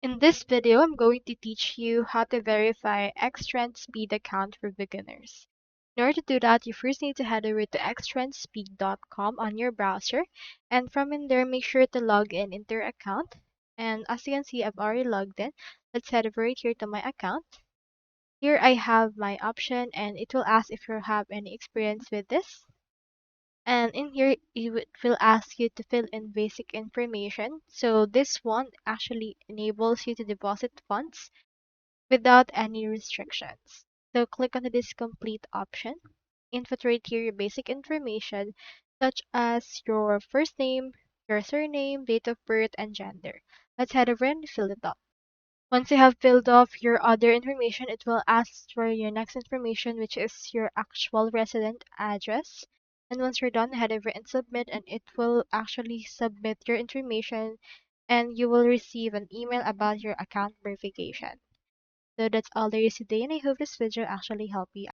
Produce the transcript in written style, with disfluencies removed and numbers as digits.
In this video, I'm going to teach you how to verify XTrend Speed account for beginners. In order to do that, you first need to head over to xtrendspeed.com on your browser, and from in there, make sure to log in into your account. And as you can see, I've already logged in. Let's head over right here to my account. Here I have my option, and it will ask if you have any experience with this. And in here, it will ask you to fill in basic information. So this one actually enables you to deposit funds without any restrictions. So click on this complete option. Input right here your basic information such as your first name, your surname, date of birth, and gender. Let's head over and fill it up. Once you have filled off your other information, it will ask for your next information, which is your actual resident address. And once you're done, head over and submit, and it will actually submit your information, and you will receive an email about your account verification. So that's all there is today, and I hope this video actually helped you.